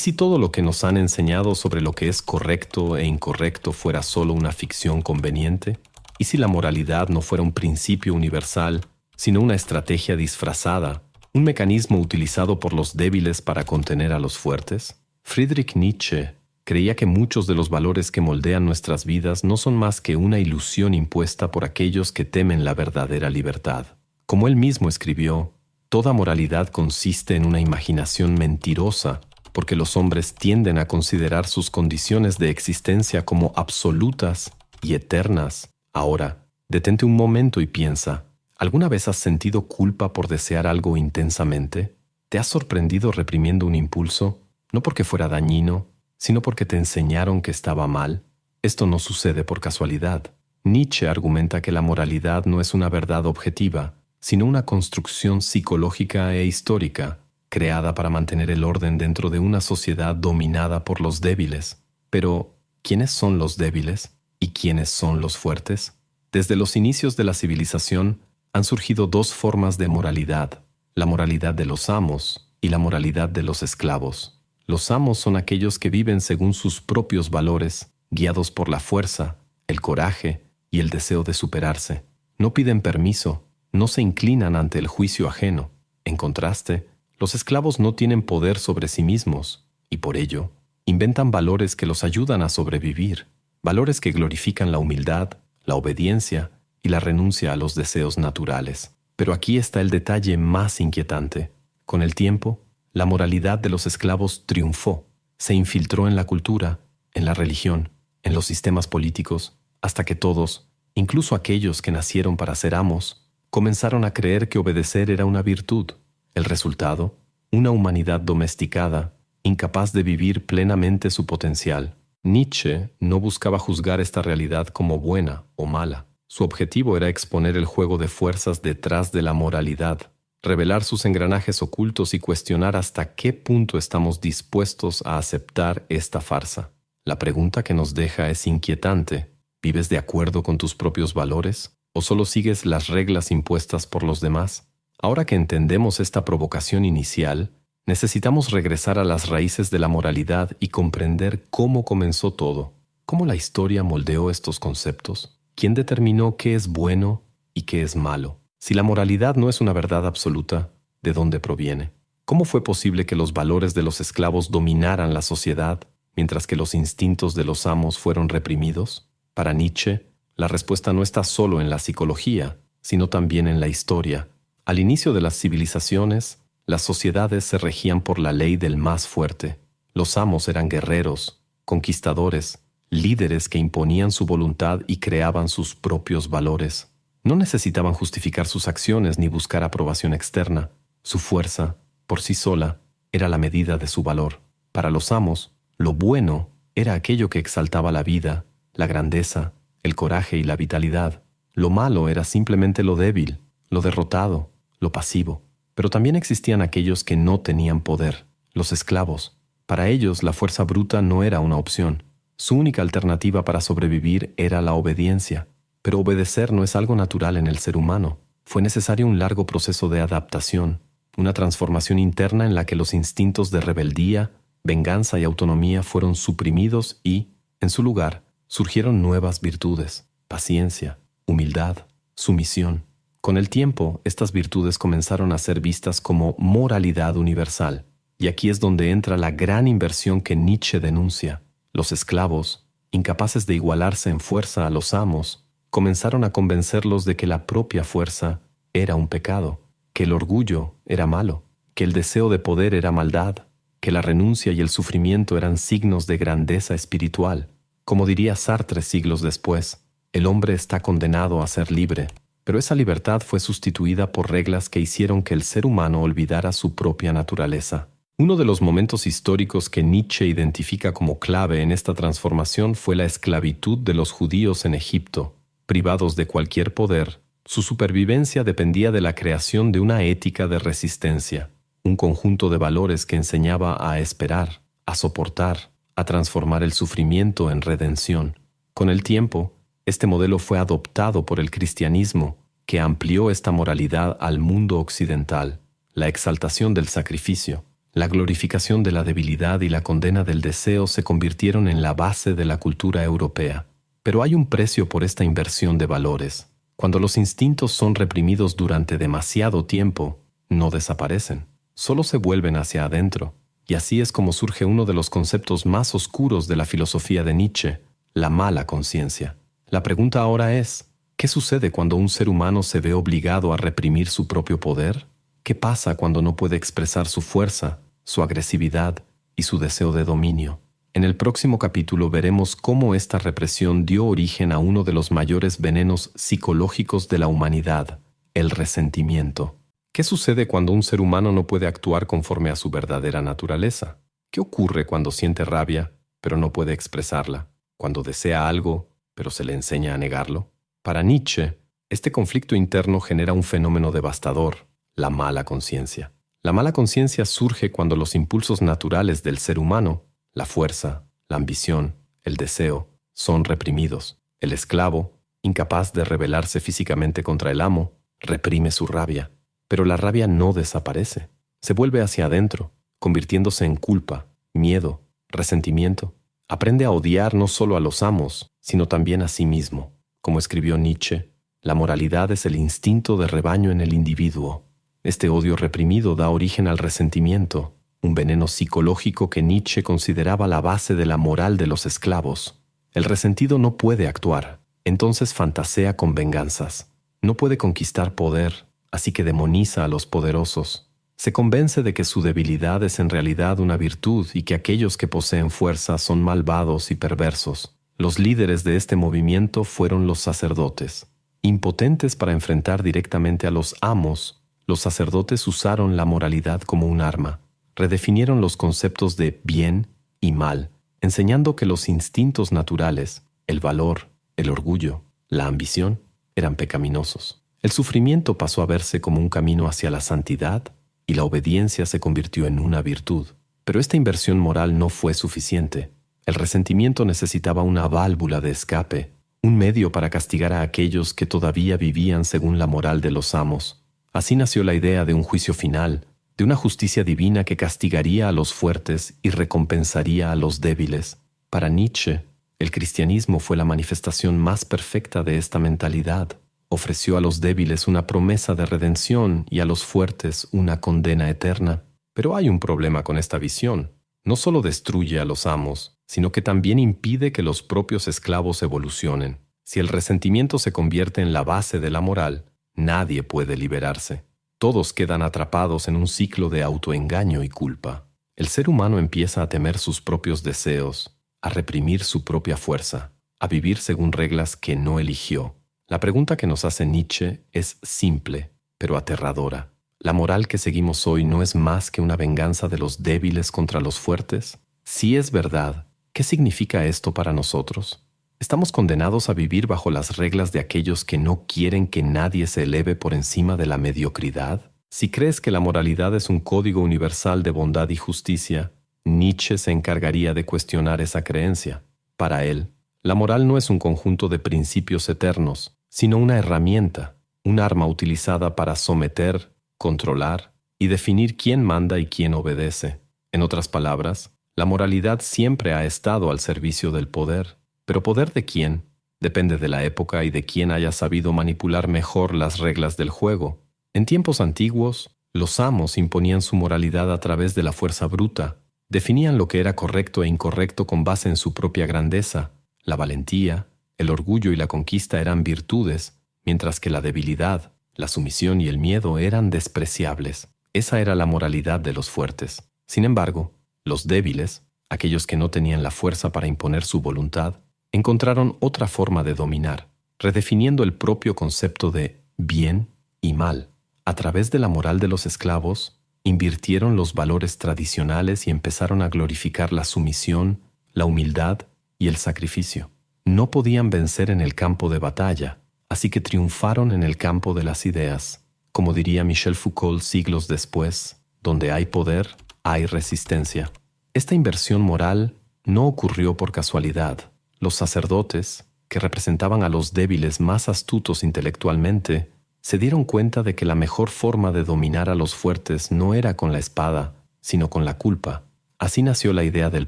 si todo lo que nos han enseñado sobre lo que es correcto e incorrecto fuera solo una ficción conveniente? ¿Y si la moralidad no fuera un principio universal, sino una estrategia disfrazada, un mecanismo utilizado por los débiles para contener a los fuertes? Friedrich Nietzsche creía que muchos de los valores que moldean nuestras vidas no son más que una ilusión impuesta por aquellos que temen la verdadera libertad. Como él mismo escribió, toda moralidad consiste en una imaginación mentirosa, porque los hombres tienden a considerar sus condiciones de existencia como absolutas y eternas. Ahora, detente un momento y piensa, ¿alguna vez has sentido culpa por desear algo intensamente? ¿Te has sorprendido reprimiendo un impulso, no porque fuera dañino, sino porque te enseñaron que estaba mal? Esto no sucede por casualidad. Nietzsche argumenta que la moralidad no es una verdad objetiva, sino una construcción psicológica e histórica, creada para mantener el orden dentro de una sociedad dominada por los débiles. Pero, ¿quiénes son los débiles y quiénes son los fuertes? Desde los inicios de la civilización han surgido dos formas de moralidad: la moralidad de los amos y la moralidad de los esclavos. Los amos son aquellos que viven según sus propios valores, guiados por la fuerza, el coraje y el deseo de superarse. No piden permiso, no se inclinan ante el juicio ajeno. En contraste, los esclavos no tienen poder sobre sí mismos y por ello inventan valores que los ayudan a sobrevivir, valores que glorifican la humildad, la obediencia y la renuncia a los deseos naturales. Pero aquí está el detalle más inquietante. Con el tiempo, la moralidad de los esclavos triunfó, se infiltró en la cultura, en la religión, en los sistemas políticos, hasta que todos, incluso aquellos que nacieron para ser amos, comenzaron a creer que obedecer era una virtud. El resultado, una humanidad domesticada, incapaz de vivir plenamente su potencial. Nietzsche no buscaba juzgar esta realidad como buena o mala. Su objetivo era exponer el juego de fuerzas detrás de la moralidad, revelar sus engranajes ocultos y cuestionar hasta qué punto estamos dispuestos a aceptar esta farsa. La pregunta que nos deja es inquietante. ¿Vives de acuerdo con tus propios valores o solo sigues las reglas impuestas por los demás? Ahora que entendemos esta provocación inicial, necesitamos regresar a las raíces de la moralidad y comprender cómo comenzó todo, cómo la historia moldeó estos conceptos, quién determinó qué es bueno y qué es malo. Si la moralidad no es una verdad absoluta, ¿de dónde proviene? ¿Cómo fue posible que los valores de los esclavos dominaran la sociedad, mientras que los instintos de los amos fueron reprimidos? Para Nietzsche, la respuesta no está solo en la psicología, sino también en la historia. Al inicio de las civilizaciones, las sociedades se regían por la ley del más fuerte. Los amos eran guerreros, conquistadores, líderes que imponían su voluntad y creaban sus propios valores. No necesitaban justificar sus acciones ni buscar aprobación externa. Su fuerza, por sí sola, era la medida de su valor. Para los amos, lo bueno era aquello que exaltaba la vida, la grandeza, el coraje y la vitalidad. Lo malo era simplemente lo débil, lo derrotado, lo pasivo. Pero también existían aquellos que no tenían poder, los esclavos. Para ellos la fuerza bruta no era una opción. Su única alternativa para sobrevivir era la obediencia. Pero obedecer no es algo natural en el ser humano. Fue necesario un largo proceso de adaptación, una transformación interna en la que los instintos de rebeldía, venganza y autonomía fueron suprimidos y, en su lugar, surgieron nuevas virtudes: paciencia, humildad, sumisión. Con el tiempo, estas virtudes comenzaron a ser vistas como moralidad universal. Y aquí es donde entra la gran inversión que Nietzsche denuncia. Los esclavos, incapaces de igualarse en fuerza a los amos, comenzaron a convencerlos de que la propia fuerza era un pecado, que el orgullo era malo, que el deseo de poder era maldad, que la renuncia y el sufrimiento eran signos de grandeza espiritual. Como diría Sartre siglos después, el hombre está condenado a ser libre, pero esa libertad fue sustituida por reglas que hicieron que el ser humano olvidara su propia naturaleza. Uno de los momentos históricos que Nietzsche identifica como clave en esta transformación fue la esclavitud de los judíos en Egipto. Privados de cualquier poder, su supervivencia dependía de la creación de una ética de resistencia, un conjunto de valores que enseñaba a esperar, a soportar, a transformar el sufrimiento en redención. Con el tiempo, este modelo fue adoptado por el cristianismo, que amplió esta moralidad al mundo occidental: la exaltación del sacrificio, La glorificación de la debilidad y la condena del deseo se convirtieron en la base de la cultura europea. Pero hay un precio por esta inversión de valores. Cuando los instintos son reprimidos durante demasiado tiempo, no desaparecen, solo se vuelven hacia adentro. Y así es como surge uno de los conceptos más oscuros de la filosofía de Nietzsche, la mala conciencia. La pregunta ahora es, ¿qué sucede cuando un ser humano se ve obligado a reprimir su propio poder? ¿Qué pasa cuando no puede expresar su fuerza, su agresividad y su deseo de dominio? En el próximo capítulo veremos cómo esta represión dio origen a uno de los mayores venenos psicológicos de la humanidad, el resentimiento. ¿Qué sucede cuando un ser humano no puede actuar conforme a su verdadera naturaleza? ¿Qué ocurre cuando siente rabia, pero no puede expresarla? ¿Cuando desea algo, pero se le enseña a negarlo? Para Nietzsche, este conflicto interno genera un fenómeno devastador, la mala conciencia. La mala conciencia surge cuando los impulsos naturales del ser humano, la fuerza, la ambición, el deseo, son reprimidos. El esclavo, incapaz de rebelarse físicamente contra el amo, reprime su rabia. Pero la rabia no desaparece. Se vuelve hacia adentro, convirtiéndose en culpa, miedo, resentimiento. Aprende a odiar no solo a los amos, sino también a sí mismo. Como escribió Nietzsche, la moralidad es el instinto de rebaño en el individuo. Este odio reprimido da origen al resentimiento, un veneno psicológico que Nietzsche consideraba la base de la moral de los esclavos. El resentido no puede actuar, entonces fantasea con venganzas. No puede conquistar poder, así que demoniza a los poderosos. Se convence de que su debilidad es en realidad una virtud y que aquellos que poseen fuerza son malvados y perversos. Los líderes de este movimiento fueron los sacerdotes. Impotentes para enfrentar directamente a los amos, los sacerdotes usaron la moralidad como un arma. Redefinieron los conceptos de bien y mal, enseñando que los instintos naturales, el valor, el orgullo, la ambición, eran pecaminosos. El sufrimiento pasó a verse como un camino hacia la santidad y la obediencia se convirtió en una virtud. Pero esta inversión moral no fue suficiente. El resentimiento necesitaba una válvula de escape, un medio para castigar a aquellos que todavía vivían según la moral de los amos. Así nació la idea de un juicio final, de una justicia divina que castigaría a los fuertes y recompensaría a los débiles. Para Nietzsche, el cristianismo fue la manifestación más perfecta de esta mentalidad. Ofreció a los débiles una promesa de redención y a los fuertes una condena eterna. Pero hay un problema con esta visión. No solo destruye a los amos, sino que también impide que los propios esclavos evolucionen. Si el resentimiento se convierte en la base de la moral, nadie puede liberarse. Todos quedan atrapados en un ciclo de autoengaño y culpa. El ser humano empieza a temer sus propios deseos, a reprimir su propia fuerza, a vivir según reglas que no eligió. La pregunta que nos hace Nietzsche es simple, pero aterradora. ¿La moral que seguimos hoy no es más que una venganza de los débiles contra los fuertes? Si es verdad, ¿qué significa esto para nosotros? ¿Estamos condenados a vivir bajo las reglas de aquellos que no quieren que nadie se eleve por encima de la mediocridad? Si crees que la moralidad es un código universal de bondad y justicia, Nietzsche se encargaría de cuestionar esa creencia. Para él, la moral no es un conjunto de principios eternos, sino una herramienta, un arma utilizada para someter, controlar y definir quién manda y quién obedece. En otras palabras, la moralidad siempre ha estado al servicio del poder. ¿Pero poder de quién? Depende de la época y de quién haya sabido manipular mejor las reglas del juego. En tiempos antiguos, los amos imponían su moralidad a través de la fuerza bruta. Definían lo que era correcto e incorrecto con base en su propia grandeza. La valentía, el orgullo y la conquista eran virtudes, mientras que la debilidad, la sumisión y el miedo eran despreciables. Esa era la moralidad de los fuertes. Sin embargo, los débiles, aquellos que no tenían la fuerza para imponer su voluntad, encontraron otra forma de dominar, redefiniendo el propio concepto de bien y mal. A través de la moral de los esclavos, invirtieron los valores tradicionales y empezaron a glorificar la sumisión, la humildad y el sacrificio. No podían vencer en el campo de batalla, así que triunfaron en el campo de las ideas. Como diría Michel Foucault siglos después, donde hay poder, hay resistencia. Esta inversión moral no ocurrió por casualidad. Los sacerdotes, que representaban a los débiles más astutos intelectualmente, se dieron cuenta de que la mejor forma de dominar a los fuertes no era con la espada, sino con la culpa. Así nació la idea del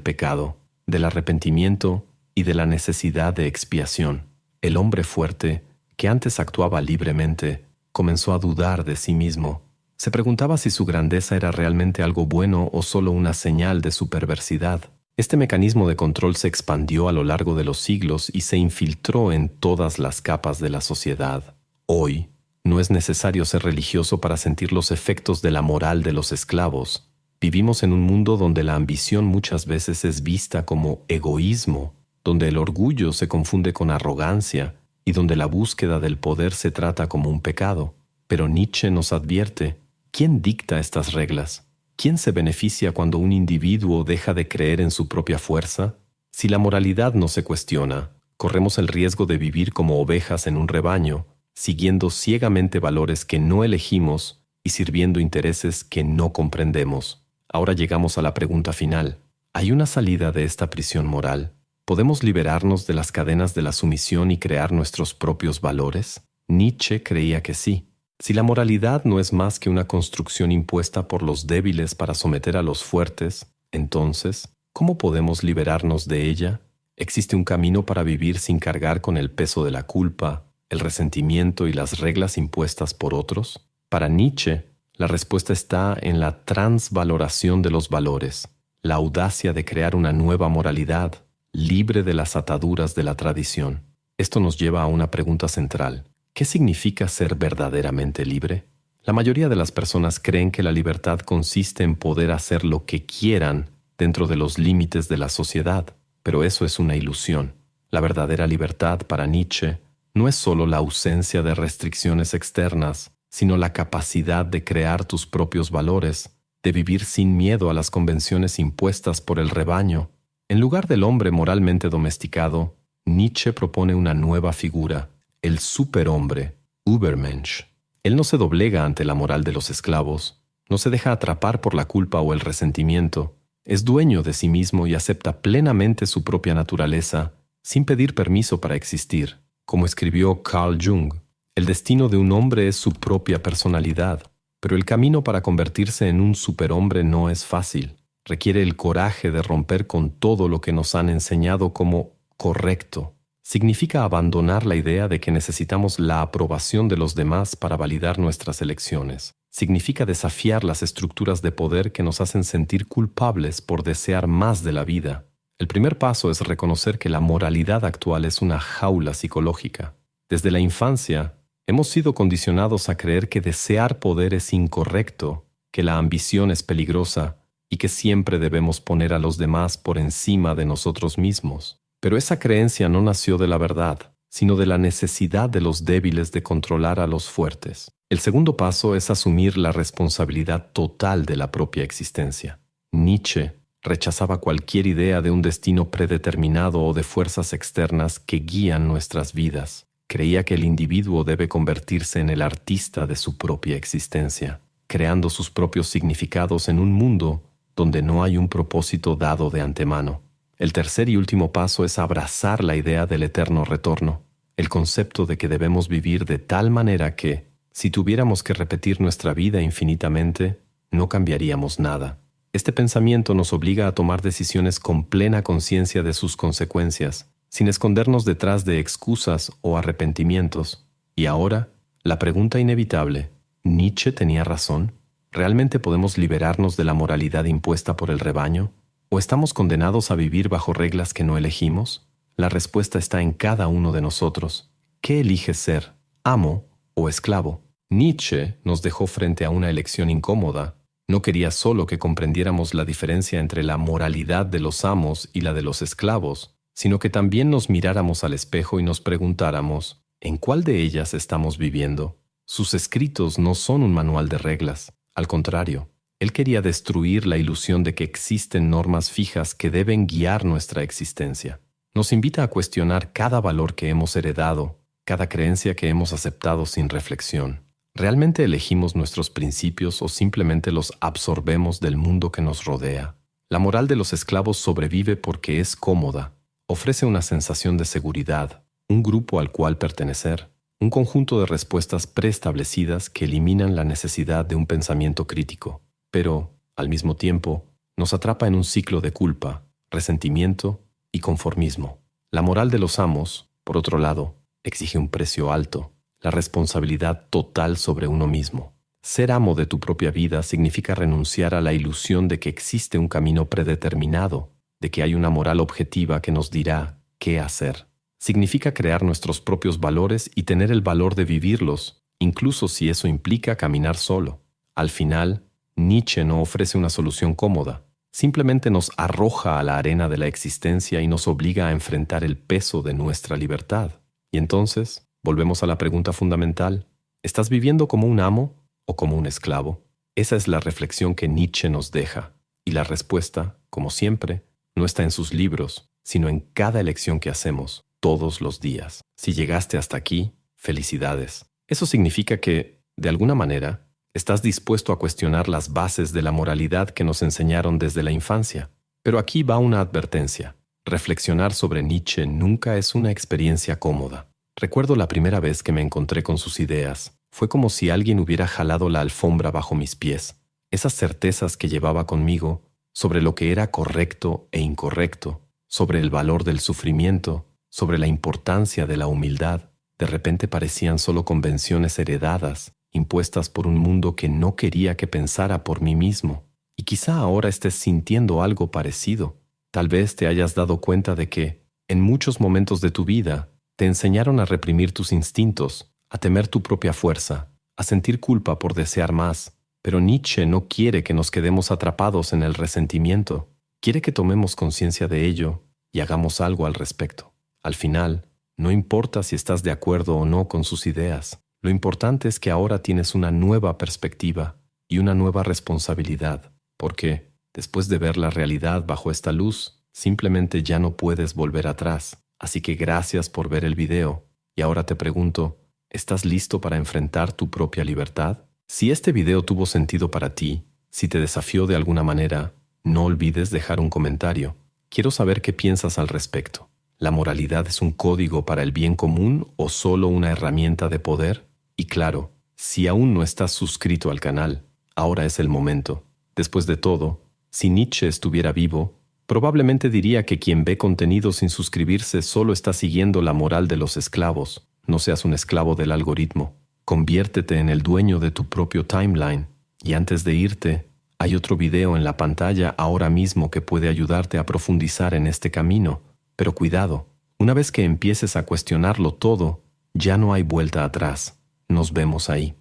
pecado, del arrepentimiento y de la necesidad de expiación. El hombre fuerte, que antes actuaba libremente, comenzó a dudar de sí mismo. Se preguntaba si su grandeza era realmente algo bueno o solo una señal de su perversidad. Este mecanismo de control se expandió a lo largo de los siglos y se infiltró en todas las capas de la sociedad. Hoy, no es necesario ser religioso para sentir los efectos de la moral de los esclavos. Vivimos en un mundo donde la ambición muchas veces es vista como egoísmo, donde el orgullo se confunde con arrogancia y donde la búsqueda del poder se trata como un pecado. Pero Nietzsche nos advierte, ¿quién dicta estas reglas? ¿Quién se beneficia cuando un individuo deja de creer en su propia fuerza? Si la moralidad no se cuestiona, corremos el riesgo de vivir como ovejas en un rebaño, siguiendo ciegamente valores que no elegimos y sirviendo intereses que no comprendemos. Ahora llegamos a la pregunta final. ¿Hay una salida de esta prisión moral? ¿Podemos liberarnos de las cadenas de la sumisión y crear nuestros propios valores? Nietzsche creía que sí. Si la moralidad no es más que una construcción impuesta por los débiles para someter a los fuertes, entonces, ¿cómo podemos liberarnos de ella? ¿Existe un camino para vivir sin cargar con el peso de la culpa, el resentimiento y las reglas impuestas por otros? Para Nietzsche, la respuesta está en la transvaloración de los valores, la audacia de crear una nueva moralidad, libre de las ataduras de la tradición. Esto nos lleva a una pregunta central. ¿Qué significa ser verdaderamente libre? La mayoría de las personas creen que la libertad consiste en poder hacer lo que quieran dentro de los límites de la sociedad, pero eso es una ilusión. La verdadera libertad para Nietzsche no es solo la ausencia de restricciones externas, sino la capacidad de crear tus propios valores, de vivir sin miedo a las convenciones impuestas por el rebaño. En lugar del hombre moralmente domesticado, Nietzsche propone una nueva figura, el superhombre, Übermensch. Él no se doblega ante la moral de los esclavos, no se deja atrapar por la culpa o el resentimiento, es dueño de sí mismo y acepta plenamente su propia naturaleza, sin pedir permiso para existir. Como escribió Carl Jung, el destino de un hombre es su propia personalidad, pero el camino para convertirse en un superhombre no es fácil. Requiere el coraje de romper con todo lo que nos han enseñado como correcto. Significa abandonar la idea de que necesitamos la aprobación de los demás para validar nuestras elecciones. Significa desafiar las estructuras de poder que nos hacen sentir culpables por desear más de la vida. El primer paso es reconocer que la moralidad actual es una jaula psicológica. Desde la infancia, hemos sido condicionados a creer que desear poder es incorrecto, que la ambición es peligrosa y que siempre debemos poner a los demás por encima de nosotros mismos. Pero esa creencia no nació de la verdad, sino de la necesidad de los débiles de controlar a los fuertes. El segundo paso es asumir la responsabilidad total de la propia existencia. Nietzsche rechazaba cualquier idea de un destino predeterminado o de fuerzas externas que guían nuestras vidas. Creía que el individuo debe convertirse en el artista de su propia existencia, creando sus propios significados en un mundo donde no hay un propósito dado de antemano. El tercer y último paso es abrazar la idea del eterno retorno, el concepto de que debemos vivir de tal manera que, si tuviéramos que repetir nuestra vida infinitamente, no cambiaríamos nada. Este pensamiento nos obliga a tomar decisiones con plena conciencia de sus consecuencias, sin escondernos detrás de excusas o arrepentimientos. Y ahora, la pregunta inevitable, ¿Nietzsche tenía razón? ¿Realmente podemos liberarnos de la moralidad impuesta por el rebaño? ¿O estamos condenados a vivir bajo reglas que no elegimos? La respuesta está en cada uno de nosotros. ¿Qué eliges ser? ¿Amo o esclavo? Nietzsche nos dejó frente a una elección incómoda. No quería solo que comprendiéramos la diferencia entre la moralidad de los amos y la de los esclavos, sino que también nos miráramos al espejo y nos preguntáramos, ¿en cuál de ellas estamos viviendo? Sus escritos no son un manual de reglas. Al contrario, él quería destruir la ilusión de que existen normas fijas que deben guiar nuestra existencia. Nos invita a cuestionar cada valor que hemos heredado, cada creencia que hemos aceptado sin reflexión. ¿Realmente elegimos nuestros principios o simplemente los absorbemos del mundo que nos rodea? La moral de los esclavos sobrevive porque es cómoda, ofrece una sensación de seguridad, un grupo al cual pertenecer, un conjunto de respuestas preestablecidas que eliminan la necesidad de un pensamiento crítico. Pero, Al mismo tiempo, nos atrapa en un ciclo de culpa, resentimiento y conformismo. La moral de los amos, por otro lado, exige un precio alto, la responsabilidad total sobre uno mismo. Ser amo de tu propia vida significa renunciar a la ilusión de que existe un camino predeterminado, de que hay una moral objetiva que nos dirá qué hacer. Significa crear nuestros propios valores y tener el valor de vivirlos, incluso si eso implica caminar solo. Al final, Nietzsche no ofrece una solución cómoda. Simplemente nos arroja a la arena de la existencia y nos obliga a enfrentar el peso de nuestra libertad. Y entonces, volvemos a la pregunta fundamental: ¿estás viviendo como un amo o como un esclavo? Esa es la reflexión que Nietzsche nos deja. Y la respuesta, como siempre, no está en sus libros, sino en cada elección que hacemos todos los días. Si llegaste hasta aquí, felicidades. Eso significa que, de alguna manera, estás dispuesto a cuestionar las bases de la moralidad que nos enseñaron desde la infancia. Pero aquí va una advertencia. Reflexionar sobre Nietzsche nunca es una experiencia cómoda. Recuerdo la primera vez que me encontré con sus ideas. Fue como si alguien hubiera jalado la alfombra bajo mis pies. Esas certezas que llevaba conmigo sobre lo que era correcto e incorrecto, sobre el valor del sufrimiento, sobre la importancia de la humildad, de repente parecían solo convenciones heredadas, impuestas por un mundo que no quería que pensara por mí mismo. Y quizá ahora estés sintiendo algo parecido. Tal vez te hayas dado cuenta de que, en muchos momentos de tu vida, te enseñaron a reprimir tus instintos, a temer tu propia fuerza, a sentir culpa por desear más. Pero Nietzsche no quiere que nos quedemos atrapados en el resentimiento. Quiere que tomemos conciencia de ello y hagamos algo al respecto. Al final, no importa si estás de acuerdo o no con sus ideas. Lo importante es que ahora tienes una nueva perspectiva y una nueva responsabilidad, porque, después de ver la realidad bajo esta luz, simplemente ya no puedes volver atrás. Así que gracias por ver el video. Y ahora te pregunto, ¿estás listo para enfrentar tu propia libertad? Si este video tuvo sentido para ti, si te desafió de alguna manera, no olvides dejar un comentario. Quiero saber qué piensas al respecto. ¿La moralidad es un código para el bien común o solo una herramienta de poder? Y claro, si aún no estás suscrito al canal, ahora es el momento. Después de todo, si Nietzsche estuviera vivo, probablemente diría que quien ve contenido sin suscribirse solo está siguiendo la moral de los esclavos. No seas un esclavo del algoritmo. Conviértete en el dueño de tu propio timeline. Y antes de irte, hay otro video en la pantalla ahora mismo que puede ayudarte a profundizar en este camino. Pero cuidado, una vez que empieces a cuestionarlo todo, ya no hay vuelta atrás. Nos vemos ahí.